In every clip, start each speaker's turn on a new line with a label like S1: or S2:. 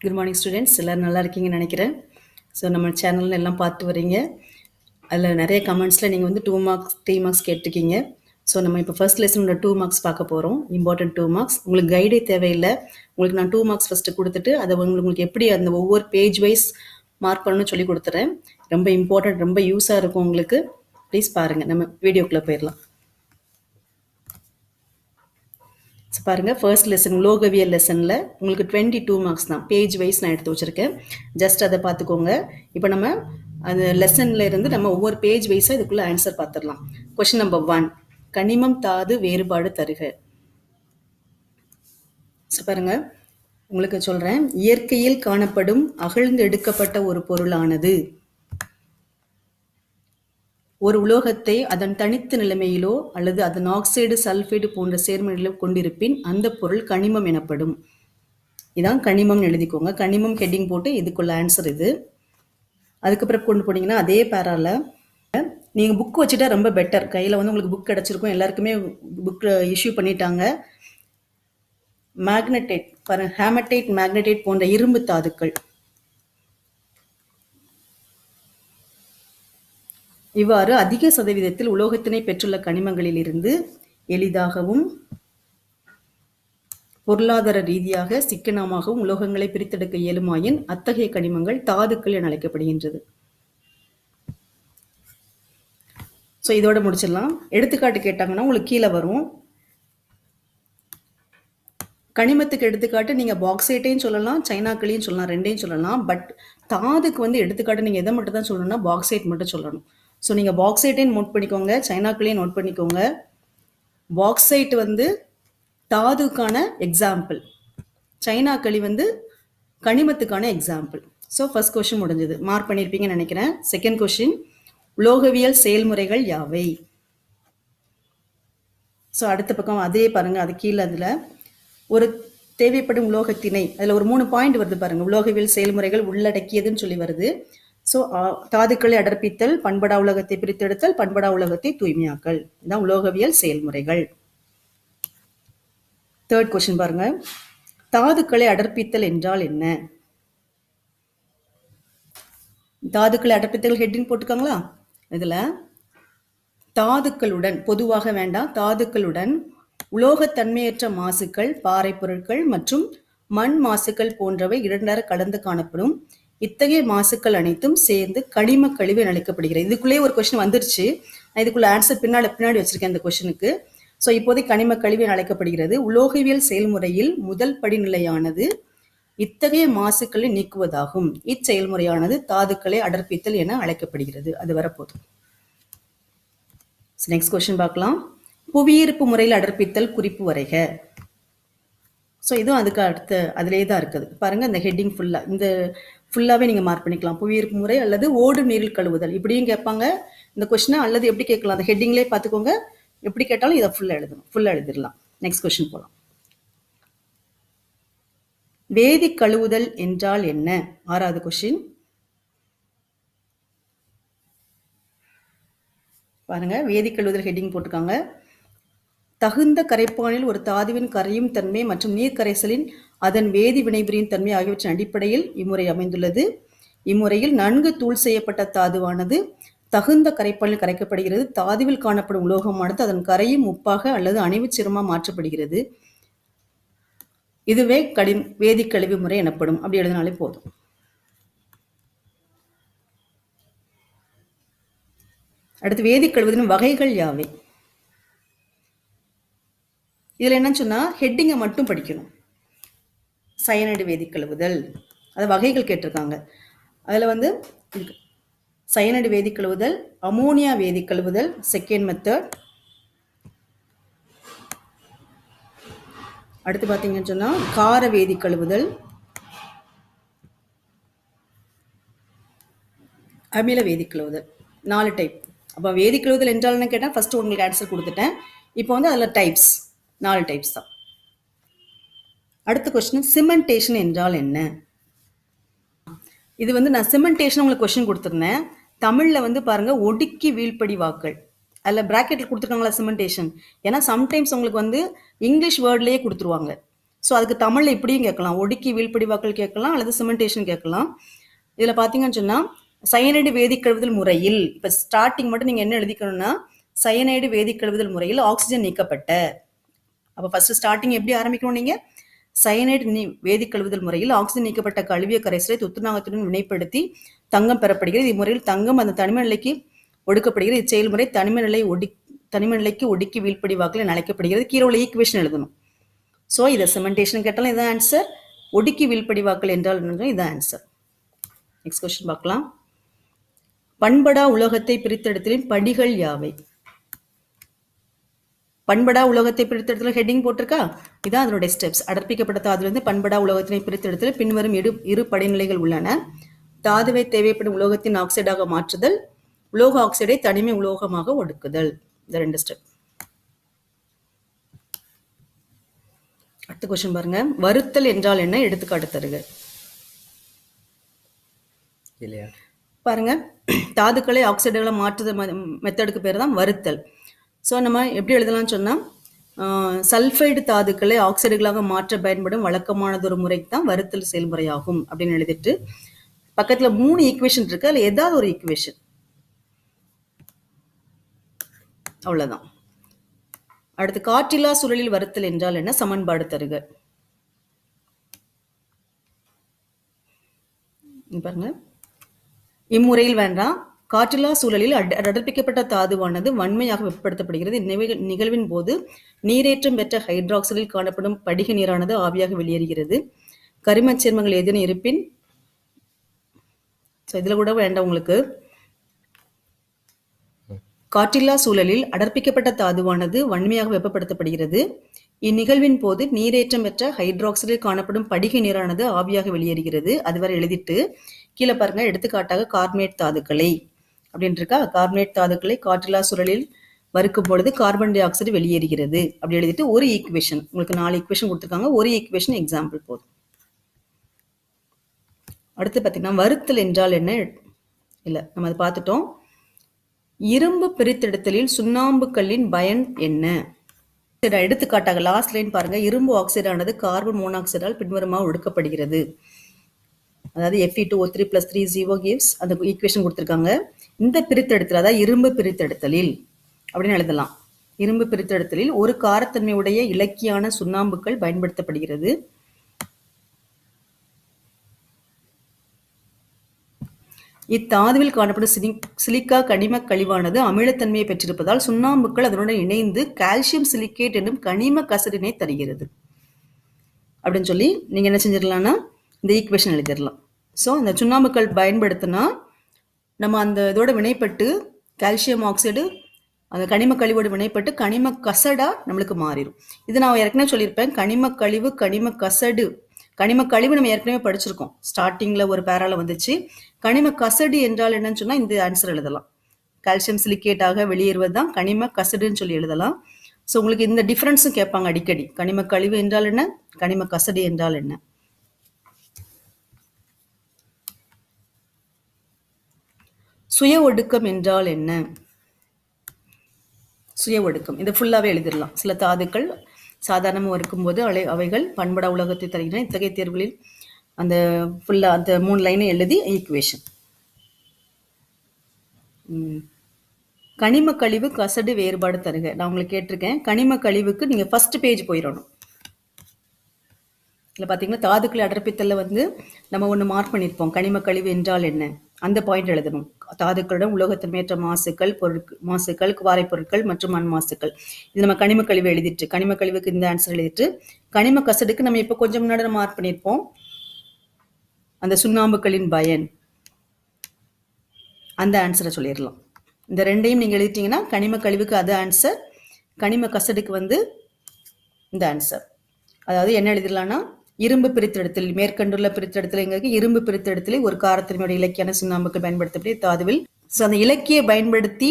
S1: Good morning students, எல்லோரும் நல்லா இருக்கீங்கன்னு நினைக்கிறேன். ஸோ நம்ம சேனலில் எல்லாம் பார்த்து வரீங்க. அதில் நிறைய கமெண்ட்ஸில் நீங்கள் வந்து 2 மார்க்ஸ் 3 மார்க்ஸ் கேட்டிருக்கீங்க. ஸோ நம்ம இப்போ ஃபர்ஸ்ட் லெசனோட 2 மார்க்ஸ் பார்க்க போகிறோம். Important 2 marks. உங்களுக்கு கைடே தேவையில்லை. உங்களுக்கு நான் 2 மார்க்ஸ் ஃபஸ்ட்டு கொடுத்துட்டு அதை உங்களுக்கு எப்படி அந்த ஒவ்வொரு பேஜ் வைஸ் மார்க் பண்ணணும்னு சொல்லி கொடுத்துறேன். ரொம்ப இம்பார்ட்டன்ட், ரொம்ப யூஸாக இருக்கும் உங்களுக்கு. ப்ளீஸ் பாருங்கள். நம்ம வீடியோக்குள்ளே போயிடலாம். ஸோ பாருங்கள், ஃபர்ஸ்ட் லெசன் உலோகவியல் லெசனில் உங்களுக்கு 22 மார்க்ஸ் தான். பேஜ் வைஸ் நான் எடுத்து வச்சுருக்கேன். ஜஸ்ட் அதை பார்த்துக்கோங்க. இப்போ நம்ம அந்த லெசனில் இருந்து நம்ம ஒவ்வொரு பேஜ் வைஸாக இதுக்குள்ளே ஆன்சர் பார்த்துடலாம். கொஷின் நம்பர் 1, கனிமம் தாது வேறுபாடு தருக. ஸோ பாருங்கள், உங்களுக்கு சொல்கிறேன். இயற்கையில் காணப்படும் அகழ்ந்து எடுக்கப்பட்ட ஒரு பொருளானது ஒரு உலோகத்தை அதன் தனித்த நிலைமையிலோ அல்லது அதன் ஆக்சைடு சல்ஃபைடு போன்ற சேர்மங்களிலோ கொண்டிருப்பின் அந்த பொருள் கனிமம் எனப்படும். இதான் கனிமம் எழுதிக்கோங்க. கனிமம் ஹெட்டிங் போட்டு இதுக்குள்ள ஆன்சர் இது. அதுக்கப்புறம் கொண்டு போனீங்கன்னா அதே பேரால நீங்கள் புக் வச்சுட்டா ரொம்ப பெட்டர். கையில் வந்து உங்களுக்கு புக் கிடச்சிருக்கும். எல்லாருக்குமே புக் இஷ்யூ பண்ணிட்டாங்க. மேக்னடைட், ஹேமடைட், மேக்னடைட் போன்ற இரும்பு தாதுக்கள் இவ்வாறு அதிக சதவீதத்தில் உலோகத்தினை பெற்றுள்ள கனிமங்களில் இருந்து எளிதாகவும் பொருளாதார ரீதியாக சிக்கனமாகவும் உலோகங்களை பிரித்தெடுக்க இயலுமாயின் அத்தகைய கனிமங்கள் தாதுக்கள் என அழைக்கப்படுகின்றது. ஸோ இதோட முடிச்சிடலாம். எடுத்துக்காட்டு கேட்டாங்கன்னா உங்களுக்கு கீழே வரும். கனிமத்துக்கு எடுத்துக்காட்டு நீங்கள் பாக்சைட்டையும் சொல்லலாம், சைனாக்களையும் சொல்லலாம், ரெண்டையும் சொல்லலாம். பட் தாதுக்கு வந்து எடுத்துக்காட்டு நீங்கள் எதை மட்டும் தான் சொல்லணும்னா பாக்சைட் மட்டும் சொல்லணும். ஸோ நீங்கள் பாக்சைட்டையும் நோட் பண்ணிக்கோங்க, சைனாக்களையும் நோட் பண்ணிக்கோங்க. பாக்சைட் வந்து தாதுக்கான எக்ஸாம்பிள், சைனாக்களி வந்து கனிமத்துக்கான எக்ஸாம்பிள். ஸோ ஃபர்ஸ்ட் கொஸ்டின் முடிஞ்சது. மார்க் பண்ணியிருப்பீங்கன்னு நினைக்கிறேன். செகண்ட் கொஸ்டின், உலோகவியல் செயல்முறைகள் யாவை? ஸோ அடுத்த பக்கம் அதே பாருங்கள், அது கீழே அதில் ஒரு தேவைப்படும் உலோகத்தினை, அதில் ஒரு 3 பாயிண்ட் வருது பாருங்கள். உலோகவியல் செயல்முறைகள் உள்ளடக்கியதுன்னு சொல்லி வருது. ஸோ தாதுக்களை அடர்ப்பித்தல், பண்படா உலகத்தை பிரித்தெடுத்தல், பண்படா உலகத்தை தூய்மையாக்கல், இதுதான் உலோகவியல் செயல்முறைகள். தேர்ட் கொஸ்டின் பாருங்க, தாதுக்களை அடர்ப்பித்தல் என்றால் என்ன? தாதுக்களை அடர்ப்பித்தல் ஹெட்டிங் போட்டுக்காங்களா? இதுல தாதுக்களுடன், பொதுவாக வேண்டாம், தாதுக்களுடன் உலோகத்தன்மையற்ற மாசுக்கள், பாறை பொருட்கள் மற்றும் மண் மாசுக்கள் போன்றவை இரண்டர கலந்து காணப்படும். இத்தகைய மாசுக்கள் அனைத்தும் சேர்ந்து கனிம கழிவு என அழைக்கப்படுகிறது. இதுக்குள்ளே ஒரு கொஸ்டின் வந்துருச்சு. நான் இதுக்குள்ள ஆன்சர் பின்னாடி வச்சிருக்கேன் இந்த கொஸ்டினுக்கு. ஸோ இப்போதைக்கு கனிம கழிவு என அழைக்கப்படுகிறது. உலோகவியல் செயல்முறையில் முதல் படிநிலையானது இத்தகைய மாசுக்களை நீக்குவதாகும். இச்செயல்முறையானது தாதுக்களை அடர்ப்பித்தல் என அழைக்கப்படுகிறது. அது வரப்போகுது. நெக்ஸ்ட் கொஸ்டின் பார்க்கலாம். புவியீர்ப்பு முறையில் அடர்ப்பித்தல் குறிப்பு வரைக. ஸோ இதுவும் அதுக்கு அடுத்த அதிலே தான் இருக்குது பாருங்க. இந்த ஹெட்டிங் ஃபுல்லாக, இந்த ஃபுல்லாகவே நீங்கள் மார்க் பண்ணிக்கலாம். புவியீர்ப்பு முறை அல்லது ஓடு நீரில் கழுவுதல் இப்படியும் கேட்பாங்க இந்த கொஸ்டினை. அல்லது எப்படி கேட்கலாம், அந்த ஹெட்டிங்லேயே பார்த்துக்கோங்க. எப்படி கேட்டாலும் இதை ஃபுல்லாக எழுதிடலாம். நெக்ஸ்ட் கொஸ்டின் போகலாம். வேதி கழுவுதல் என்றால் என்ன? 6வது கொஸ்டின் பாருங்க. வேதி கழுவுதல் ஹெட்டிங் போட்டிருக்காங்க. தகுந்த கரைப்பானில் ஒரு தாதுவின் கரையும் தன்மை மற்றும் நீர் கரைசலின் அதன் வேதி வினைபுரியும் தன்மை ஆகியவற்றின் அடிப்படையில் இம்முறை அமைந்துள்ளது. இம்முறையில் நன்கு தூள் செய்யப்பட்ட தாதுவானது தகுந்த கரைப்பானில் கரைக்கப்படுகிறது. தாதுவில் காணப்படும் உலோகமானது அதன் கரையும் உப்பாக அல்லது அணைவுச் சிரமமாக மாற்றப்படுகிறது. இதுவே வேதி கழிவு முறை எனப்படும். அப்படி எழுதினாலே போதும். அடுத்து, வேதி கழுவுதலின் வகைகள் யாவை? இதில் என்னன்னு சொன்னால் ஹெட்டிங்கை மட்டும் படிக்கணும். சயனைடு வேதி கழுவுதல், அது வகைகள் கேட்டிருக்காங்க. அதில் வந்து சயனைடு வேதி கழுவுதல், அமோனியா வேதி கழுவுதல் செகண்ட் மெத்தட். அடுத்து பார்த்தீங்கன்னு சொன்னால் கார வேதி கழுவுதல், அமில வேதி கழுவுதல், 4 டைப். அப்போ வேதி கழுவுதல் என்றால் என்ன கேட்டால் ஃபர்ஸ்ட் உங்களுக்கு ஆன்சர் கொடுத்துட்டேன். இப்போ வந்து அதில் டைப்ஸ் 4 டைப்ஸ் தான். அடுத்த கொஸ்டின், சிமெண்டேஷன் என்றால் என்ன? இது வந்து நான் சிமெண்டேஷன் உங்களுக்கு கொஸ்டின் கொடுத்துருந்தேன். தமிழில் வந்து பாருங்க, ஒடுக்கி வீழ்படி வாக்கள். அதில் பிராக்கெட்டில் கொடுத்துருக்காங்களா சிமெண்டேஷன்? ஏன்னா சம்டைம்ஸ் உங்களுக்கு வந்து இங்கிலீஷ் வேர்ட்லேயே கொடுத்துருவாங்க. ஸோ அதுக்கு தமிழில் இப்படியும் கேட்கலாம், ஒடுக்கி வீழ்படிவாக்கல் கேட்கலாம் அல்லது சிமெண்டேஷன் கேட்கலாம். இதில் பார்த்தீங்கன்னு சொன்னால் சயனைடு வேதிக்கழுவுதல் முறையில், இப்போ ஸ்டார்டிங் மட்டும் நீங்கள் என்ன எழுதிக்கணும்னா சயனைடு வேதிக்கழுவுதல் முறையில் ஆக்சிஜன் நீக்கப்பட்ட. அப்போ ஃபர்ஸ்ட் ஸ்டார்டிங் எப்படி ஆரம்பிக்கணும் நீங்கள், சயனைடு வேதிக்கழுவுதல் முறையில் ஆக்சிஜன் நீக்கப்பட்ட கழுவிய கரைசலை துத்தநாகத்துடன் வினைப்படுத்தி தங்கம் பெறப்படுகிறது. இம்முறையில் தங்கம் அந்த தனிம நிலைக்கு ஒடுக்கப்படுகிறது. இச்செயல்முறை தனிம நிலைக்கு ஒடுக்கி வீழ்படிவாக்கல் என அழைக்கப்படுகிறது. கீழே உள்ள ஈக்குவேஷன் எழுதணும். ஸோ இதை சிமெண்டேஷன் கேட்டாலும் இதான் ஆன்சர், ஒடுக்கி வீழ்படிவாக்கல் என்றால் இதான் ஆன்சர். நெக்ஸ்ட் கொஸ்டின் பார்க்கலாம். பண்படா உலோகத்தை பிரித்தெடுத்தலின் படிகள் யாவை? பண்படா உலோகத்தை பிரித்தெடுத்தல் ஹெட்டிங் போட்டிருக்கா, இதான் அதனுடைய ஸ்டெப்ஸ். அடர்ப்பிக்கப்பட்ட தாதுவிலிருந்து பண்படா உலோகத்தினை பிரித்தெடுத்தல் பின்வரும் இரு படிநிலைகள் உள்ளன. தாதுவை தேவைப்படும் உலோகத்தின் ஆக்சைடாக மாற்றுதல், உலோக ஆக்சைடை தனிமை உலோகமாக ஒடுக்குதல். இந்த 2 ஸ்டெப். அடுத்த கொஸ்டின் பாருங்க. வருத்தல் என்றால் என்ன, எடுத்துக்காட்டு தருக. பாருங்க, தாதுக்களை ஆக்சைடுகளை மாற்றுத மெத்தடுக்கு பேர் தான் வருத்தல். ஸோ நம்ம எப்படி எழுதலாம்னு சொன்னால், சல்ஃபைடு தாதுக்களை ஆக்சைடுகளாக மாற்ற பயன்படும் வழக்கமானதொரு முறைக்கு தான் வருத்தல் செயல்முறையாகும் அப்படின்னு எழுதிட்டு பக்கத்தில் 3 ஈக்குவேஷன் இருக்கு, அதில் ஏதாவது ஒரு ஈக்குவேஷன், அவ்வளோதான். அடுத்து காற்றில்லா சூழலில் வருத்தல் என்றால் என்ன, சமன்பாடு தருக. பாருங்க, இம்முறையில் வேண்டாம். காற்றில்லா சூழலில் அடர்ப்பிக்கப்பட்ட தாதுவானது வன்மையாக வெப்பப்படுத்தப்படுகிறது. நிகழ்வின் போது நீரேற்றம் பெற்ற ஹைட்ராக்சலில் காணப்படும் படிக நீரானது ஆவியாக வெளியேறுகிறது. கரிமச் சேர்மங்கள் ஏதேனும் இருப்பின், இதுல கூட வேண்டாம் உங்களுக்கு. காற்றில்லா சூழலில் அடர்ப்பிக்கப்பட்ட தாதுவானது வன்மையாக வெப்பப்படுத்தப்படுகிறது. இந்நிகழ்வின் போது நீரேற்றம் பெற்ற ஹைட்ராக்சலில் காணப்படும் படிக நீரானது ஆவியாக வெளியேறுகிறது. அதுவரை எழுதிட்டு கீழே பாருங்க, எடுத்துக்காட்டாக கார்பனேட் தாதுக்களை அப்படின்னு இருக்கா, கார்பனேட் தாதுக்களை காற்றில்லா சூழலில் வறுக்கும் பொழுது கார்பன் டை ஆக்சைடு வெளியேறுகிறது அப்படி எழுதிட்டு ஒரு ஈக்குவேஷன், உங்களுக்கு 4 ஈக்குவேஷன் கொடுத்துருக்காங்க, ஒரு ஈக்குவேஷன் எக்ஸாம்பிள் போதும். அடுத்து பார்த்தீங்கன்னா வருத்தல் என்றால் என்ன, இல்லை நம்ம அதை பார்த்துட்டோம். இரும்பு பிரித்தெடுத்தலில் சுண்ணாம்பு கல்லின் பயன் என்ன? எடுத்துக்காட்டாக லாஸ்ட் லைன் பாருங்க, இரும்பு ஆக்சைடானது கார்பன் மோனாக்சைடால் பின்வருமாறு ஒடுக்கப்படுகிறது. அதாவது Fe2O3 + 3CO gives அந்த ஈக்குவேஷன் கொடுத்துருக்காங்க. இந்த பிரித்தெடுத்தல், அதாவது இரும்பு பிரித்தெடுத்தலில் அப்படின்னு எழுதலாம். இரும்பு பிரித்தெடுத்தலில் ஒரு காரத்தன்மையுடைய இலக்கியான சுண்ணாம்புக்கள் பயன்படுத்தப்படுகிறது. இத்தாதுவில் காணப்படும் சிலிக்கா கனிம கழிவானது அமிலத்தன்மையை பெற்றிருப்பதால் சுண்ணாம்புக்கள் அதனுடன் இணைந்து கால்சியம் சிலிக்கேட் என்னும் கனிம கசடினை தருகிறது அப்படின்னு சொல்லி நீங்க என்ன செஞ்சிடலாம்னா இந்த ஈக்குவேஷன் எழுதிடலாம். ஸோ அந்த சுண்ணாம்புக்கள் பயன்படுத்தினா நம்ம அந்த இதோட வினைப்பட்டு கால்சியம் ஆக்சைடு அந்த கனிம கழிவோடு வினைப்பட்டு கனிம கசடா நம்மளுக்கு மாறிடும். இது நான் ஏற்கனவே சொல்லியிருப்பேன், கனிம கழிவு கனிம கசடு. கனிம கழிவு நம்ம ஏற்கனவே படிச்சிருக்கோம், ஸ்டார்டிங்ல ஒரு பேரால வந்துச்சு. கனிம கசடு என்றால் என்னன்னு சொன்னா இந்த ஆன்சர் எழுதலாம். கால்சியம் சிலிக்கேட்டாக வெளியேறுவது தான் கனிம கசடுன்னு சொல்லி எழுதலாம். ஸோ உங்களுக்கு இந்த டிஃபரன்ஸும் கேட்பாங்க அடிக்கடி. கனிம கழிவு என்றால் என்ன, கனிம கசடு என்றால் என்ன. சுய ஒடுக்கம் என்றால் என்ன? சுய ஒடுக்கம் இது ஃபுல்லாவே எழுதிடலாம். சில தாதுக்கள் சாதாரணமாக இருக்கும்போது அவைகள் பண்படா உலோகத்தை தருகின்றன. இத்தகைய தேர்வுகளில் அந்த ஃபுல்லா அந்த 3 லைனை எழுதி ஈக்குவேஷன். கனிம கழிவு கசடு வேறுபாடு தருக. நான் உங்களுக்கு கேட்டிருக்கேன், கனிம கழிவுக்கு நீங்க ஃபர்ஸ்ட் பேஜ் போயிடணும். இல்லை பார்த்தீங்கன்னா தாதுக்களை அடர்ப்பித்தல்ல வந்து நம்ம ஒன்று மார்க் பண்ணியிருப்போம், கனிம கழிவு என்றால் என்ன, அந்த பாயிண்ட் எழுதணும். தாதுக்களுடன் உலோகத்தன்மையற்ற மாசுக்கள் குவாரை பொருட்கள் மற்றும் மண் மாசுக்கள். இது நம்ம கனிம கழிவு எழுதிட்டு, கனிம கழிவுக்கு இந்த ஆன்சர் எழுதிட்டு, கனிம கசடுக்கு நம்ம இப்போ கொஞ்சம் முன்னாடி மார்க் பண்ணியிருப்போம் அந்த சுண்ணாம்புக்களின் பயன், அந்த ஆன்சரை சொல்லிடலாம். இந்த ரெண்டையும் நீங்கள் எழுதிட்டீங்கன்னா கனிம கழிவுக்கு அது ஆன்சர், கனிம கசடுக்கு வந்து இந்த ஆன்சர். அதாவது என்ன எழுதிடலாம்னா இரும்பு பிரித்தெடுத்தல், மேற்கண்டுள்ள பிரித்தெடுத்தல் எங்களுக்கு இரும்பு பிரித்தெடுத்தலை ஒரு காரத்தினுடைய இலக்கியான சுண்ணாம்புக்கு பயன்படுத்தப்படி தாதுவில். ஸோ அந்த இலக்கியை பயன்படுத்தி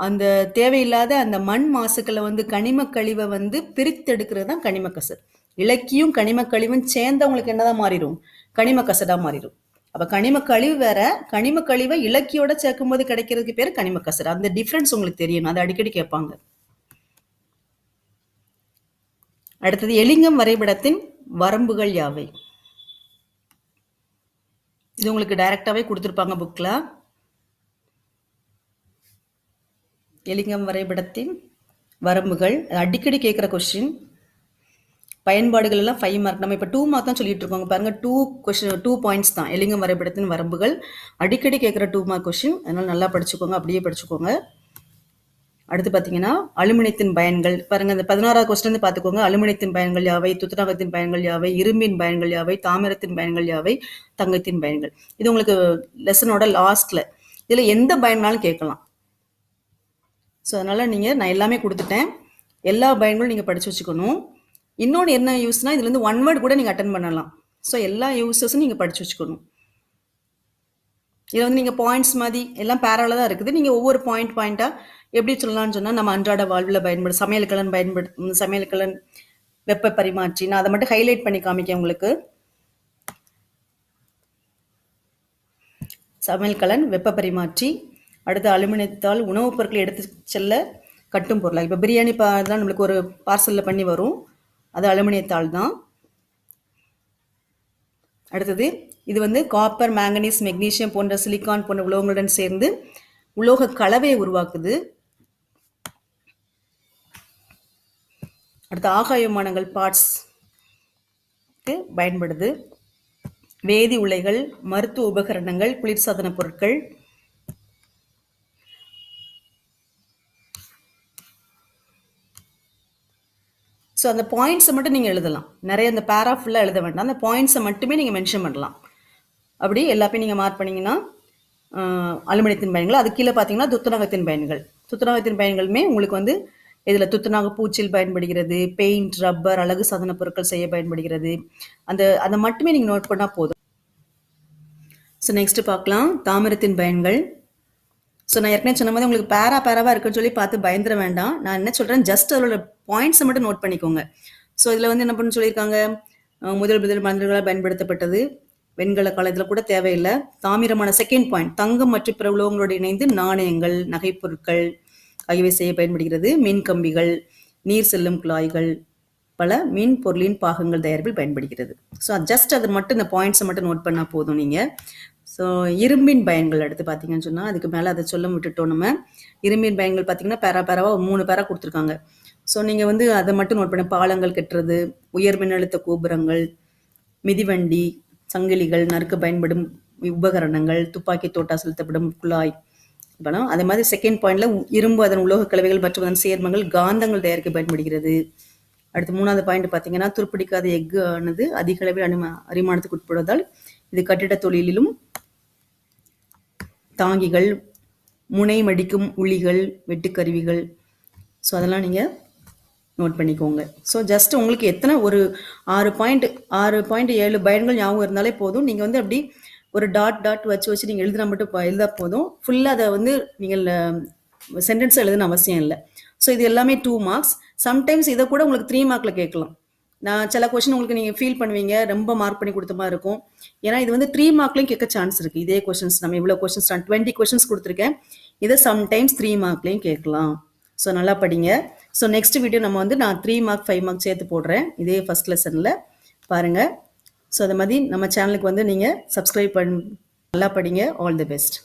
S1: அந்த தேவையில்லாத அந்த மண் மாசுக்களை வந்து கனிம கழிவை வந்து பிரித்தெடுக்கிறது தான் கனிம கசடு. இலக்கியும் கனிம கழிவும் சேர்ந்தவங்களுக்கு என்னதான் மாறிடும், கனிம கசடா மாறிடும். அப்ப கனிம கழிவு வேற, கனிம கழிவை இலக்கியோட சேர்க்கும் போது கிடைக்கிறதுக்கு பேர் கனிம கசடு. அந்த டிஃபரன்ஸ் உங்களுக்கு தெரியணும், அதை அடிக்கடி கேட்பாங்க. அடுத்தது எலிங்கம் வரைபடத்தின் வரம்புகள் யாவை? இது உங்களுக்கு டைரக்டாவே கொடுத்துருப்பாங்க புக்கில். எலிங்கம் வரைபடத்தின் வரம்புகள் அடிக்கடி கேட்குற கொஸ்டின். பயன்பாடுகள் எல்லாம் 5 மார்க். நம்ம இப்போ 2 மார்க் தான் சொல்லிட்டு இருக்கோங்க பாருங்க. 2 பாயிண்ட்ஸ் தான் எலிங்கம் வரைபடத்தின் வரம்புகள். அடிக்கடி கேட்குற 2 மார்க் கொஸ்டின். அதனால நல்லா படிச்சுக்கோங்க, அப்படியே படிச்சுக்கோங்க. அடுத்து பார்த்தீங்கன்னா அலுமினியத்தின் பயன்கள் பாருங்க. இந்த 16வது கொஸ்டின் வந்து பார்த்துக்கோங்க. அலுமினியத்தின் பயன்கள் யாவை, துத்தநாகத்தின் பயன்கள் யாவை, இரும்பின் பயன்கள் யாவை, தாமிரத்தின் பயன்கள் யாவை, தங்கத்தின் பயன்கள். இது உங்களுக்கு லெசனோட லாஸ்ட்ல இதுல எந்த பயனாலும் கேட்கலாம். ஸோ அதனால நான் எல்லாமே கொடுத்துட்டேன். எல்லா பயன்களும் நீங்க படிச்சு வச்சுக்கணும். இன்னொன்று என்ன யூஸ்னா, இதுல இருந்து 1 வேர்ட் கூட நீங்க அட்டன் பண்ணலாம். ஸோ எல்லா யூசஸும் நீங்க படிச்சு வச்சுக்கணும். இதில் வந்து நீங்கள் பாயிண்ட்ஸ் மாதிரி எல்லாம் பேரலாக தான் இருக்குது. நீங்கள் ஒவ்வொரு பாயிண்டாக எப்படி சொல்லலாம்னு சொன்னால், நம்ம அன்றாட வாழ்வில் சமையல்கலன் வெப்ப பரிமாற்றி, நான் அதை மட்டும் ஹைலைட் பண்ணி காமிக்கேன் உங்களுக்கு. சமையல்கலன், வெப்ப பரிமாற்றி, அடுத்து அலுமினியத்தால் உணவுப் பொருட்களை எடுத்து செல்ல கட்டும் பொருளாக. இப்போ பிரியாணி தான் நம்மளுக்கு ஒரு பார்சலில் பண்ணி வரும், அது அலுமினியத்தால் தான். அடுத்தது இது வந்து காப்பர், மேங்கனீஸ், மெக்னீசியம் போன்ற சிலிக்கான் போன்ற உலோகங்களுடன் சேர்ந்து உலோக கலவையை உருவாக்குது. அடுத்து ஆகாய விமானங்கள் பார்ட்ஸ்க்கு பயன்படுது. வேதி உலைகள், மருத்துவ உபகரணங்கள், குளிர்சாதன பொருட்கள். ஸோ அந்த பாயிண்ட்ஸை மட்டும் நீங்கள் எழுதலாம். நிறைய அந்த பேரா ஃபுல்லாக எழுத வேண்டாம், அந்த பாயிண்ட்ஸை மட்டுமே நீங்கள் மென்ஷன் பண்ணலாம். அப்படி எல்லாத்தையும் நீங்கள் மார்க் பண்ணிங்கன்னா அலுமினியத்தின் பயன்கள். அது கீழே பார்த்தீங்கன்னா துத்தநாகத்தின் பயன்கள். துத்தநாகத்தின் பயன்களுமே உங்களுக்கு வந்து இதில் துத்தநாக பூச்சில் பயன்படுகிறது, பெயிண்ட், ரப்பர், அழகு சாதன பொருட்கள் செய்ய பயன்படுகிறது. அதை மட்டுமே நீங்கள் நோட் பண்ணால் போதும். ஸோ நெக்ஸ்ட் பார்க்கலாம் தாமிரத்தின் பயன்கள். ஸோ நான் ஏற்கனவே சொன்ன மாதிரி உங்களுக்கு பேராவாக இருக்குன்னு சொல்லி பார்த்து பயந்துட வேண்டாம். நான் என்ன சொல்கிறேன், ஜஸ்ட் அதோட பாயிண்ட்ஸை மட்டும் நோட் பண்ணிக்கோங்க. ஸோ இதில் வந்து என்ன பண்ணு சொல்லியிருக்காங்க, முதல் மனிதர்களால் பயன்படுத்தப்பட்டது, வெண்கல காலத்தில் கூட தேவையில்லை. தாமிரமான செகண்ட் பாயிண்ட், தங்கம் மற்றும் பிற உலோகங்களோடு இணைந்து நாணயங்கள், நகைப்பொருட்கள் ஆகியவை செய்ய பயன்படுகிறது. மின் கம்பிகள், நீர் செல்லும் குழாய்கள், பல மின் பொருளின் பாகங்கள் தயாரிப்பில் பயன்படுகிறது. ஸோ ஜஸ்ட் அதை மட்டும் இந்த பாயிண்ட்ஸை மட்டும் நோட் பண்ணால் போதும் நீங்கள். ஸோ இரும்பின் பயன்கள் அடுத்து பார்த்தீங்கன்னு சொன்னால், அதுக்கு மேலே அதை சொல்ல விட்டுட்டோம் நம்ம. இரும்பின் பயன்கள் பார்த்தீங்கன்னா பேராவாக 3 பேரா கொடுத்துருக்காங்க. ஸோ நீங்கள் வந்து அதை மட்டும் நோட் பண்ண. பாலங்கள் கட்டுறது, உயர் மின்னழுத்த கோபுரங்கள், மிதிவண்டி, சங்கிலிகள், நறுக்க பயன்படும் உபகரணங்கள், துப்பாக்கி தோட்டா செலுத்தப்படும் குழாய். பணம் அதே மாதிரி செகண்ட் பாயிண்ட்ல இரும்பு, அதன் உலோக கலவைகள் மற்றும் அதன் சேர்மங்கள், காந்தங்கள் தயாரிக்க பயன்படுகிறது. அடுத்து 3வது பாயிண்ட் பார்த்தீங்கன்னா, துருப்பிடிக்காத எஃகு ஆனது அதிக அளவில் அரிமானத்துக்கு உட்படுவதால் இது கட்டிட தொழிலிலும் தாங்கிகள், முனை மடிக்கும் உளிகள், வெட்டுக்கருவிகள். ஸோ அதெல்லாம் நீங்கள் நோட் பண்ணிக்கோங்க. ஸோ ஜஸ்ட் உங்களுக்கு எத்தனை ஒரு 6 பாயிண்ட் 7 பயன்கள் ஞாபகம் இருந்தாலே போதும். நீங்கள் வந்து அப்படி ஒரு டாட் வச்சு நீங்கள் எழுதா போதும். ஃபுல்லாக அதை வந்து நீங்கள் சென்டென்ஸ் எழுதுன அவசியம் இல்லை. ஸோ இது எல்லாமே 2 மார்க்ஸ். சம்டைம்ஸ் இதை கூட உங்களுக்கு 3 மார்க்கில் கேட்கலாம். நான் சில கொஸ்டின் உங்களுக்கு நீங்கள் ஃபீல் பண்ணுவீங்க, ரொம்ப மார்க் பண்ணி கொடுத்த மாதிரி இருக்கும். ஏன்னா இது வந்து 3 மார்க்லையும் கேட்க சான்ஸ் இருக்குது. இதே கொஸ்டின்ஸ் நம்ம இவ்வளோ கொஸ்டின்ஸ், நான் 20 கொஸ்டின்ஸ் கொடுத்துருக்கேன். இதை சம்டைம்ஸ் 3 மார்க்லையும் கேட்கலாம். ஸோ நல்லா படிங்க. ஸோ நெக்ஸ்ட் வீடியோ நம்ம வந்து நான் 3 மார்க் 5 மார்க் சேர்த்து போடுறேன், இதே ஃபர்ஸ்ட் லெசனில் பாருங்கள். ஸோ அது மாதிரி நம்ம சேனலுக்கு வந்து நீங்கள் சப்ஸ்கிரைப் நல்லா படிங்க. All the best.